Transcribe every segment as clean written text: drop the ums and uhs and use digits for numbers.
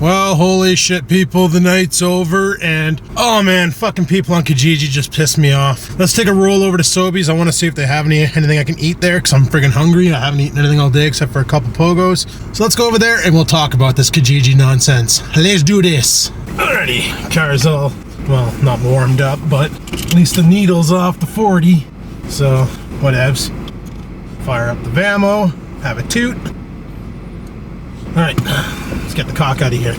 Well, holy shit, people, the night's over, and oh man, fucking people on Kijiji just pissed me off. Let's take a roll over to Sobeys. I want to see if they have anything I can eat there, because I'm friggin' hungry. I haven't eaten anything all day except for a couple pogos. So let's go over there and we'll talk about this Kijiji nonsense. Let's do this. Alrighty, car's all, well, not warmed up, but at least the needle's off the 40. So, whatevs. Fire up the Vamo, have a toot. Alright, let's get the cock out of here.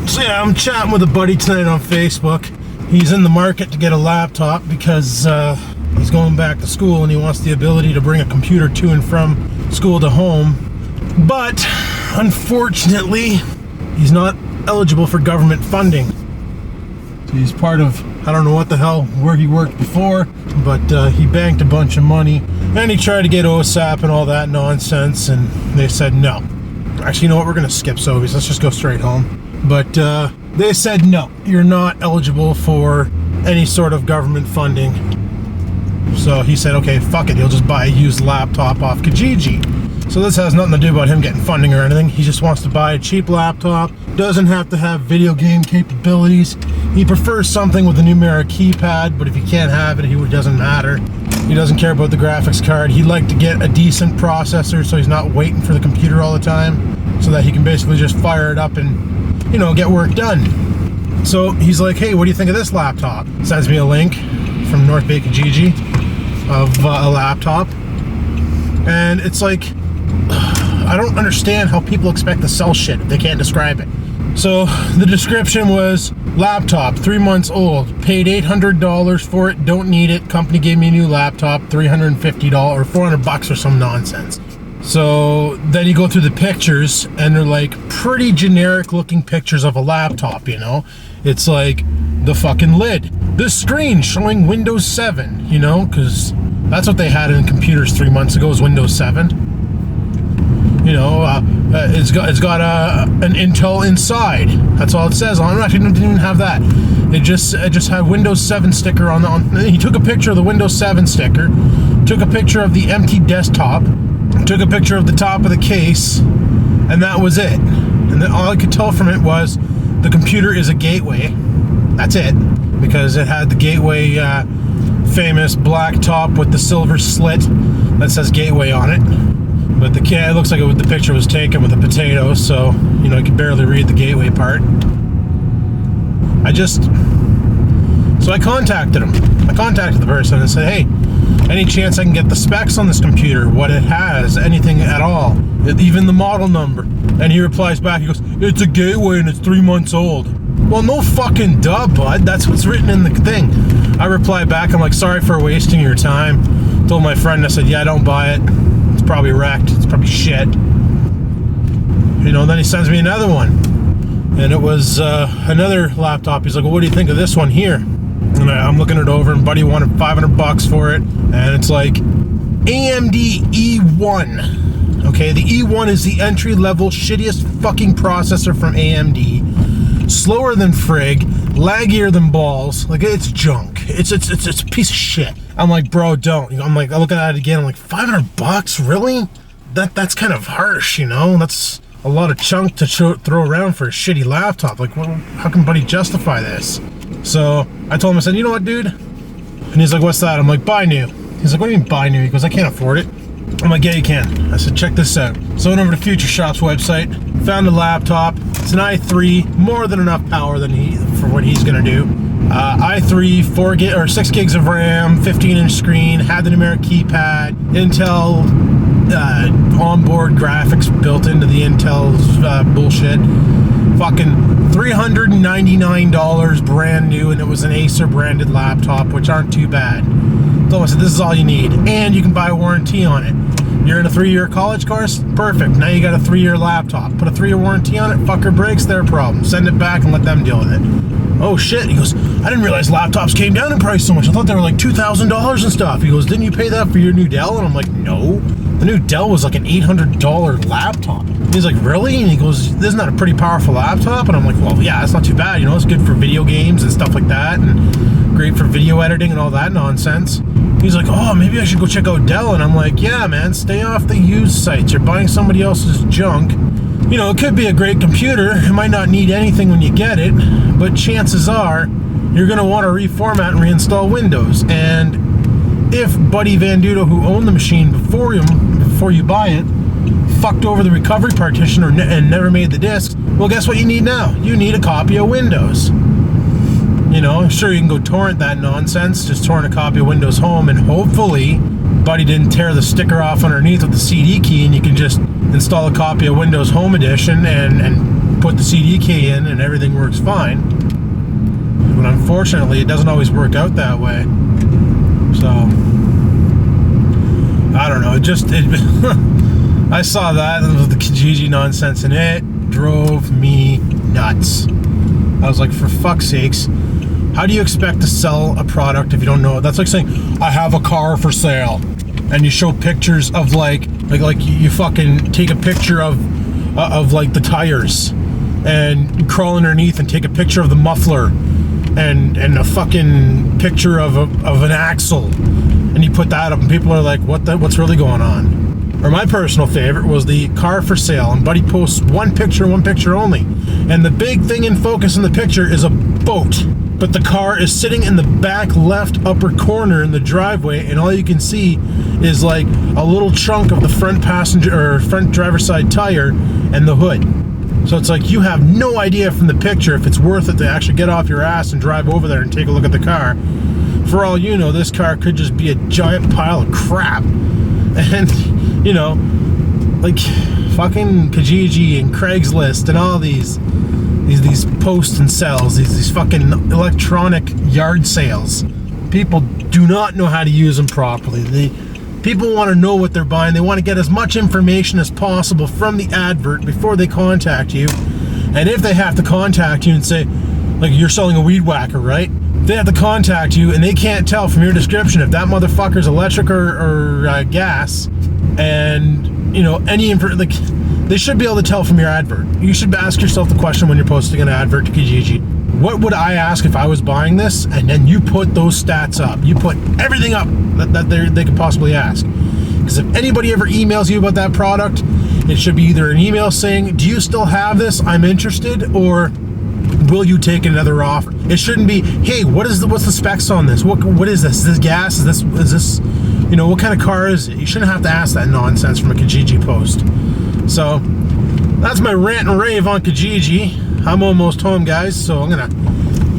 So yeah, I'm chatting with a buddy tonight on Facebook. He's in the market to get a laptop because he's going back to school and he wants the ability to bring a computer to and from school to home. But, unfortunately, he's not eligible for government funding. So he's part of, I don't know what the hell, where he worked before, but he banked a bunch of money and he tried to get OSAP and all that nonsense, and they said no. Actually, you know what, we're gonna skip Sobeys, let's just go straight home. But they said no, you're not eligible for any sort of government funding. So he said, okay, fuck it, he'll just buy a used laptop off Kijiji. So this has nothing to do about him getting funding or anything. He just wants to buy a cheap laptop, doesn't have to have video game capabilities. He prefers something with a numeric keypad, but if he can't have it, it doesn't matter. He doesn't care about the graphics card. He'd like to get a decent processor so he's not waiting for the computer all the time, so that he can basically just fire it up and, you know, get work done. So he's like, hey, what do you think of this laptop? Sends me a link from North Bay Kijiji of a laptop. And it's like, I don't understand how people expect to sell shit if they can't describe it. So the description was, laptop, 3 months old, paid $800 for it, don't need it, company gave me a new laptop, $350 or $400 or some nonsense. So then you go through the pictures and they're like pretty generic looking pictures of a laptop, you know? It's like the fucking lid, the screen showing Windows 7, you know, because that's what they had in computers 3 months ago, was Windows 7. You know, it's got an Intel inside. That's all it says on it. Actually, didn't even have that. It just had Windows 7 sticker on. He took a picture of the Windows 7 sticker, took a picture of the empty desktop, took a picture of the top of the case, and that was it. And then all I could tell from it was the computer is a gateway. That's it, because it had the gateway famous black top with the silver slit that says gateway on it. But it looks like the picture was taken with a potato, so, you know, you can barely read the gateway part. So I contacted him. I contacted the person and said, hey, any chance I can get the specs on this computer, what it has, anything at all, even the model number? And he replies back, he goes, it's a gateway and it's 3 months old. Well, no fucking duh, bud. That's what's written in the thing. I reply back, I'm like, sorry for wasting your time. Told my friend, I said, yeah, don't buy it. It's probably wrecked. It's probably shit. You know, then he sends me another one. And it was another laptop. He's like, well, what do you think of this one here? And I'm looking it over, and buddy wanted $500 for it. And it's like AMD E1. Okay, the E1 is the entry-level shittiest fucking processor from AMD. Slower than frig, laggier than balls. Like, it's junk. It's a piece of shit. I'm like, bro, don't. I'm like, I look at it again. I'm like, $500, really? That's kind of harsh, you know. That's a lot of chunk to throw around for a shitty laptop. Like, well, how can buddy justify this? So I told him, I said, you know what, dude? And he's like, what's that? I'm like, buy new. He's like, what do you mean buy new? He goes, I can't afford it. I'm like, yeah, you can. I said, check this out. So I went over to Future Shop's website, found a laptop. It's an i3, more than enough power for what he's gonna do. i3, 6 gigs of RAM, 15-inch screen, had the numeric keypad, Intel onboard graphics built into the Intel's bullshit. Fucking $399 brand new, and it was an Acer branded laptop, which aren't too bad. So I said, this is all you need, and you can buy a warranty on it. You're in a 3-year college course? Perfect. Now you got a 3-year laptop. Put a 3-year warranty on it, fucker breaks, their problem. Send it back and let them deal with it. Oh shit, he goes, I didn't realize laptops came down in price so much. I thought they were like $2,000 and stuff. He goes, didn't you pay that for your new Dell? And I'm like, no. The new Dell was like an $800 laptop. He's like, really? And he goes, isn't that a pretty powerful laptop? And I'm like, well, yeah, it's not too bad. You know, it's good for video games and stuff like that, and great for video editing and all that nonsense. He's like, oh, maybe I should go check out Dell. And I'm like, yeah, man, stay off the used sites. You're buying somebody else's junk. You know, it could be a great computer. It might not need anything when you get it, but chances are you're going to want to reformat and reinstall Windows. And if Buddy Van Dudo, who owned the machine before you buy it, fucked over the recovery partition and never made the disks, well, guess what you need now? You need a copy of Windows. You know, sure, you can go torrent that nonsense, just torrent a copy of Windows Home, and hopefully Buddy didn't tear the sticker off underneath with the CD key, and you can just install a copy of Windows Home Edition and put the CD key in, and everything works fine. But unfortunately, it doesn't always work out that way. So, I don't know, I saw that with the Kijiji nonsense, and it drove me nuts. I was like, for fuck's sakes, how do you expect to sell a product if you don't know it? That's like saying, I have a car for sale, and you show pictures of like you fucking take a picture of like the tires, and crawl underneath and take a picture of the muffler, and a fucking picture of an axle, and you put that up, and people are like, what's really going on? Or my personal favorite was the car for sale, and Buddy posts one picture only, and the big thing in focus in the picture is a boat, but the car is sitting in the back left upper corner in the driveway, and all you can see is like a little chunk of the front passenger or front driver's side tire and the hood. So it's like you have no idea from the picture if it's worth it to actually get off your ass and drive over there and take a look at the car. For all you know, this car could just be a giant pile of crap. And, you know, like fucking Kijiji and Craigslist and all these posts and sells, these fucking electronic yard sales. People do not know how to use them properly. People want to know what they're buying. They want to get as much information as possible from the advert before they contact you. And if they have to contact you and say, like, you're selling a weed whacker, right? They have to contact you, and they can't tell from your description if that motherfucker's electric or gas. And, you know, like, they should be able to tell from your advert. You should ask yourself the question when you're posting an advert to Kijiji. What would I ask if I was buying this? And then you put those stats up. You put everything up that they could possibly ask. Because if anybody ever emails you about that product, it should be either an email saying, do you still have this? I'm interested. Or will you take another offer? It shouldn't be, hey, what's the specs on this? What is this? Is this gas? Is this, you know, what kind of car is it? You shouldn't have to ask that nonsense from a Kijiji post. So that's my rant and rave on Kijiji. I'm almost home, guys, so I'm gonna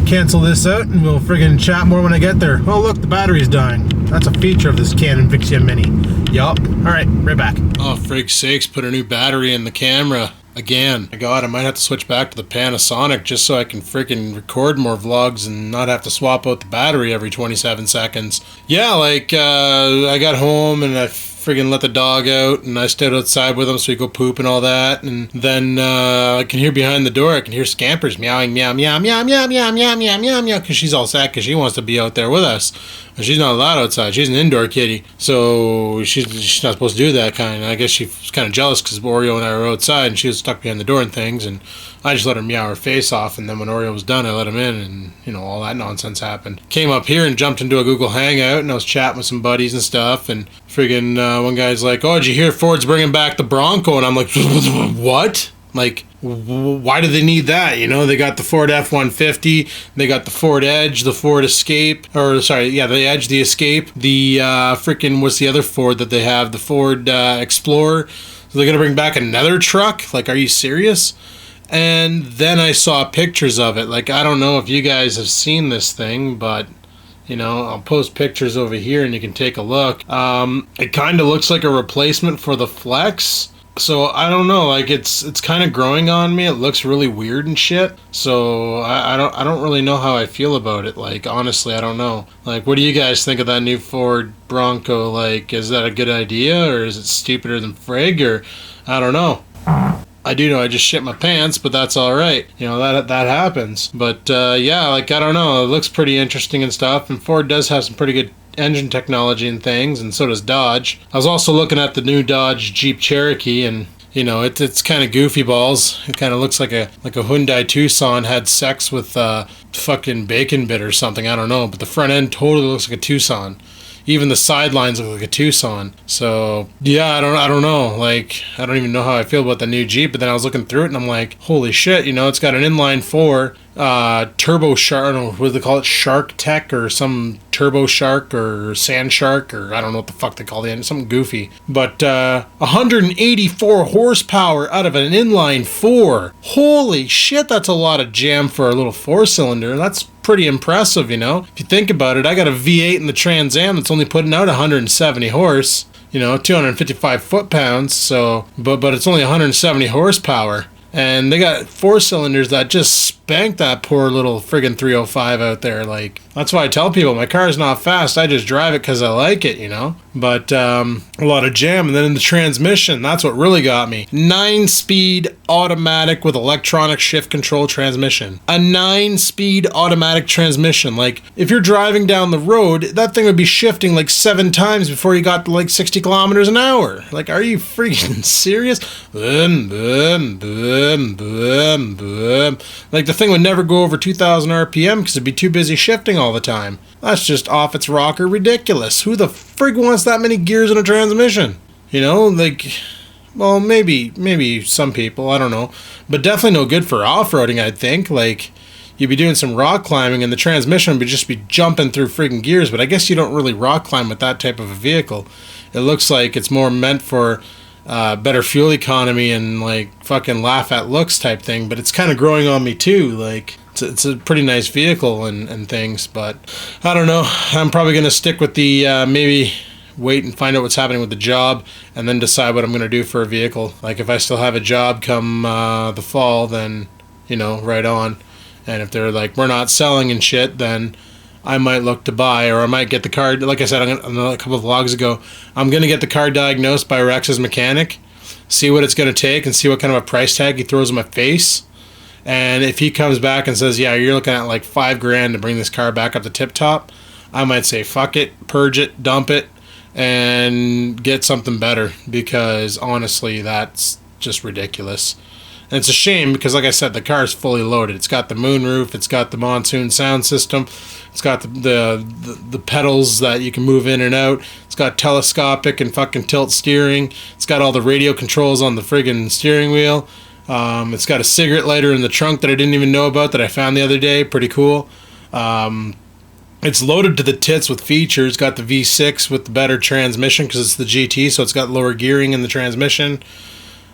cancel this out and we'll friggin' chat more when I get there. Oh look, the battery's dying. That's a feature of this Canon Vixia Mini. Yup. Alright, right back. Oh, frig's sakes, put a new battery in the camera. Again. My god, I might have to switch back to the Panasonic just so I can freaking record more vlogs and not have to swap out the battery every 27 seconds. Yeah, like, I got home and I friggin' let the dog out and I stayed outside with him so he go poop and all that, and then I can hear behind the door, I can hear Scampers meowing, meow, meow, meow, meow, meow, meow, meow, meow, meow, because she's all sad because she wants to be out there with us. And she's not allowed outside. She's an indoor kitty, so she's not supposed to do that kind. I guess she's kind of jealous because Oreo and I were outside and she was stuck behind the door and things, and I just let her meow her face off, and then when Oreo was done, I let him in, and, you know, all that nonsense happened. Came up here and jumped into a Google Hangout, and I was chatting with some buddies and stuff, and friggin' one guy's like, oh, did you hear Ford's bringing back the Bronco? And I'm like, what? Like, why do they need that? You know, they got the Ford F-150, they got the Ford Edge, the Ford Escape, or sorry, yeah, the Edge, the Escape, the freaking, what's the other Ford that they have? The Ford Explorer. So they're going to bring back another truck? Like, are you serious? And then I saw pictures of it. Like, I don't know if you guys have seen this thing, but, you know, I'll post pictures over here and you can take a look. It kind of looks like a replacement for the Flex. So I don't know, like it's kind of growing on me. It looks really weird and shit. So I don't really know how I feel about it. Like, honestly, I don't know. Like, what do you guys think of that new Ford Bronco? Like, is that a good idea, or is it stupider than frig, or I don't know. I do know I just shit my pants, but that's all right. You know, that happens. But yeah, like, I don't know. It looks pretty interesting and stuff. And Ford does have some pretty good engine technology and things, and so does Dodge. I was also looking at the new Dodge Jeep Cherokee, and, you know, it's kind of goofy balls. It kind of looks like a Hyundai Tucson had sex with fucking bacon bit or something. I don't know. But the front end totally looks like a Tucson. even the sidelines look like a Tucson. So yeah, I don't know. Like, I don't even know how I feel about the new Jeep. But then I was looking through it and I'm like, holy shit, you know, it's got an inline 4 turbo shark, I don't know what do they call it, Shark Tech or some turbo shark or sand shark, or I don't know what the fuck they call it, something goofy. But 184 horsepower out of an inline 4. Holy shit, that's a lot of jam for a little 4-cylinder. That's pretty impressive, you know. If you think about it, I got a V8 in the Trans Am that's only putting out 170 horse, you know, 255 foot-pounds, so but it's only 170 horsepower. And they got 4-cylinders that just spanked that poor little friggin' 305 out there. Like, that's why I tell people my car's not fast. I just drive it because I like it, you know. But a lot of jam. And then in the transmission, that's what really got me. 9-speed automatic with electronic shift control transmission. A 9-speed automatic transmission. Like, if you're driving down the road, that thing would be shifting like 7 times before you got to like 60 kilometers an hour. Like, are you freaking serious? Boom, boom, boom, boom, boom. Like, the thing would never go over 2,000 RPM because it'd be too busy shifting all the time. That's just off its rocker ridiculous. Who the frig wants that many gears in a transmission? You know, like, well, maybe some people, I don't know. But definitely no good for off-roading, I'd think. Like, you'd be doing some rock climbing and the transmission would just be jumping through friggin' gears. But I guess you don't really rock climb with that type of a vehicle. It looks like it's more meant for better fuel economy and like fucking laugh at looks type thing. But it's kind of growing on me too. Like, it's a pretty nice vehicle and things, but I don't know. I'm probably going to stick with the maybe wait and find out what's happening with the job and then decide what I'm going to do for a vehicle. Like, if I still have a job come the fall, then, you know, right on. And if they're like, we're not selling and shit, then I might look to buy, or I might get the car. Like I said a couple of vlogs ago, I'm going to get the car diagnosed by Rex's mechanic, see what it's going to take and see what kind of a price tag he throws in my face. And if he comes back and says, yeah, you're looking at like $5,000 to bring this car back up to tip top, I might say, fuck it, purge it, dump it, and get something better, because honestly, that's just ridiculous. And it's a shame because, like I said, the car is fully loaded. It's got the moonroof, it's got the monsoon sound system, it's got the pedals that you can move in and out, it's got telescopic and fucking tilt steering, it's got all the radio controls on the friggin' steering wheel. It's got a cigarette lighter in the trunk that I didn't even know about that I found the other day. Pretty cool. It's loaded to the tits with features. Got the V6 with the better transmission because it's the GT, so it's got lower gearing in the transmission.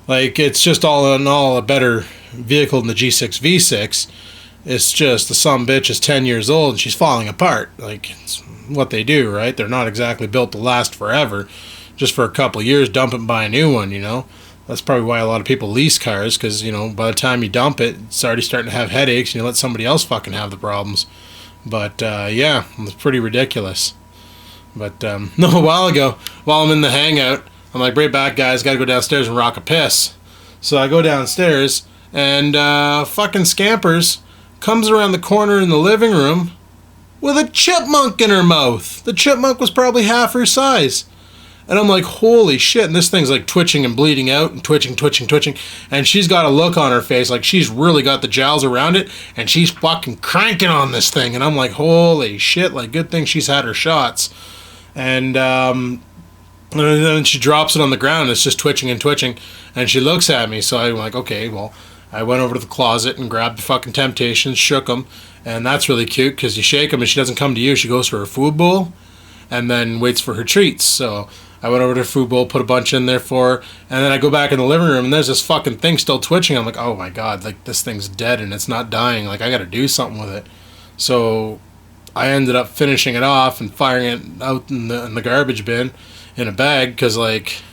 Like, it's just all in all a better vehicle than the G6 V6. It's just the sumbitch is 10 years old and she's falling apart. Like, it's what they do, right? They're not exactly built to last forever. Just for a couple of years, dump it and buy a new one, you know? That's probably why a lot of people lease cars, because, you know, by the time you dump it, it's already starting to have headaches, and you let somebody else fucking have the problems. But, yeah, it's pretty ridiculous. But, no, a while ago, while I'm in the hangout, I'm like, right back, guys, gotta go downstairs and rock a piss. So I go downstairs, and fucking Scampers comes around the corner in the living room with a chipmunk in her mouth. The chipmunk was probably half her size. And I'm like, holy shit. And this thing's like twitching and bleeding out and twitching. And she's got a look on her face like she's really got the jowls around it. And she's fucking cranking on this thing. And I'm like, holy shit. Like, good thing she's had her shots. And then she drops it on the ground. It's just twitching. And she looks at me. So I'm like, okay, well, I went over to the closet and grabbed the fucking Temptations, shook them. And that's really cute because you shake them and she doesn't come to you. She goes for her food bowl and then waits for her treats. So I went over to her food bowl, put a bunch in there for her, and then I go back in the living room, and there's this fucking thing still twitching. I'm like, oh my god, like, this thing's dead, and it's not dying. Like, I gotta do something with it. So I ended up finishing it off and firing it out in the garbage bin in a bag, because, like,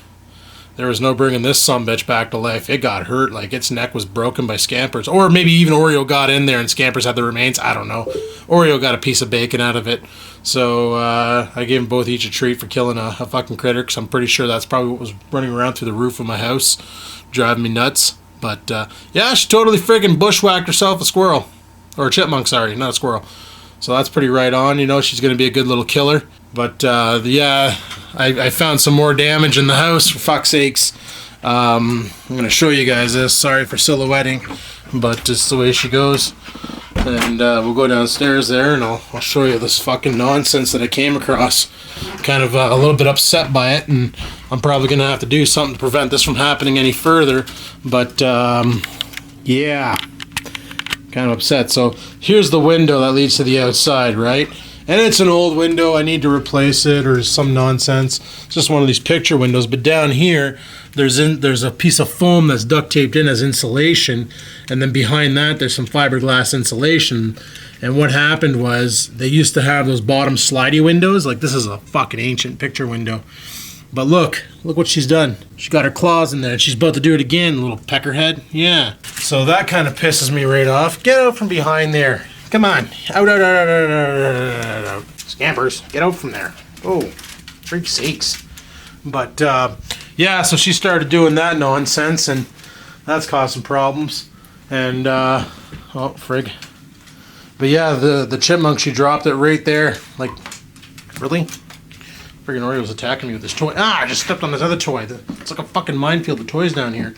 there was no bringing this sumbitch back to life. It got hurt. Like, its neck was broken by Scampers. Or maybe even Oreo got in there and Scampers had the remains. I don't know. Oreo got a piece of bacon out of it. So I gave them both each a treat for killing a fucking critter, because I'm pretty sure that's probably what was running around through the roof of my house, driving me nuts. But yeah, she totally friggin' bushwhacked herself a squirrel. Or a chipmunk, sorry, not a squirrel. So that's pretty right on. You know, she's going to be a good little killer. But yeah, I found some more damage in the house, for fuck's sakes. I'm going to show you guys this. Sorry for silhouetting, but just the way she goes. And we'll go downstairs there, and I'll show you this fucking nonsense that I came across. kind of a little bit upset by it, and I'm probably going to have to do something to prevent this from happening any further. But yeah, kind of upset. So here's the window that leads to the outside, right? And it's an old window. I need to replace it or some nonsense. It's just one of these picture windows. But down here, there's a piece of foam that's duct taped in as insulation. And then behind that, there's some fiberglass insulation. And what happened was they used to have those bottom slidey windows. Like, this is a fucking ancient picture window. But look what she's done. She got her claws in there and she's about to do it again, little peckerhead. Yeah. So that kind of pisses me right off. Get out from behind there. Come on. Out. Scampers, get out from there. Oh, for sakes. But, yeah, so she started doing that nonsense, and that's causing problems. And, oh, frig. But, yeah, the chipmunk, she dropped it right there. Like, really? Friggin' Oreo's attacking me with this toy. Ah, I just stepped on this other toy. It's like a fucking minefield of toys down here.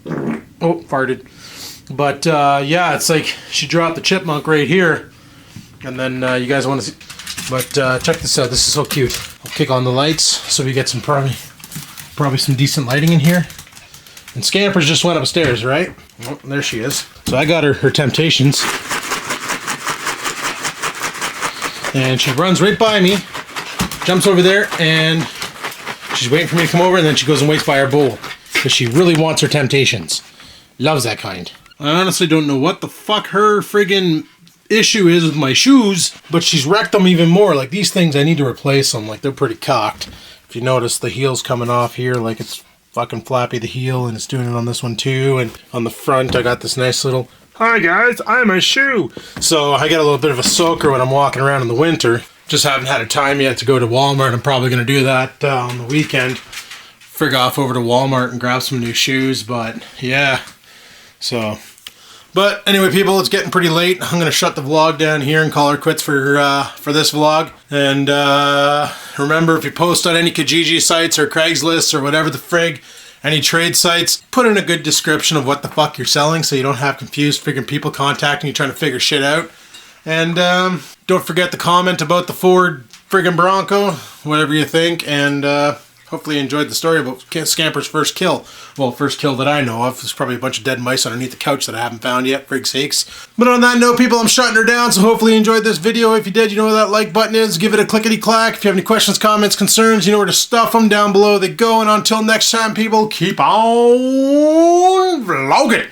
Oh, farted. But, yeah, it's like she dropped the chipmunk right here. And then you guys want to see. But check this out. This is so cute. I'll kick on the lights so we get some probably some decent lighting in here. And Scampers just went upstairs, right? Oh, there she is. So I got her temptations. And she runs right by me. Jumps over there. And she's waiting for me to come over. And then she goes and waits by our bowl. Because she really wants her temptations. Loves that kind. I honestly don't know what the fuck her friggin' issue is with my shoes, but she's wrecked them even more. Like, these things, I need to replace them. Like, they're pretty cocked. If you notice, the heel's coming off here, like it's fucking flappy, the heel, and it's doing it on this one too. And on the front, I got this nice little, hi guys, I'm a shoe. So I get a little bit of a soaker when I'm walking around in the winter. Just haven't had a time yet to go to Walmart. I'm probably going to do that on the weekend. Frig off over to Walmart and grab some new shoes, but yeah. So, but anyway, people, it's getting pretty late. I'm going to shut the vlog down here and call her quits for this vlog. And remember, if you post on any Kijiji sites or Craigslist or whatever the frig, any trade sites, put in a good description of what the fuck you're selling so you don't have confused friggin' people contacting you trying to figure shit out. And don't forget to comment about the Ford friggin' Bronco, whatever you think. And hopefully you enjoyed the story about Scamper's first kill. Well, first kill that I know of. There's probably a bunch of dead mice underneath the couch that I haven't found yet, frig sakes. But on that note, people, I'm shutting her down, so hopefully you enjoyed this video. If you did, you know where that like button is. Give it a clickety-clack. If you have any questions, comments, concerns, you know where to stuff them down below. They go, and until next time, people, keep on vlogging.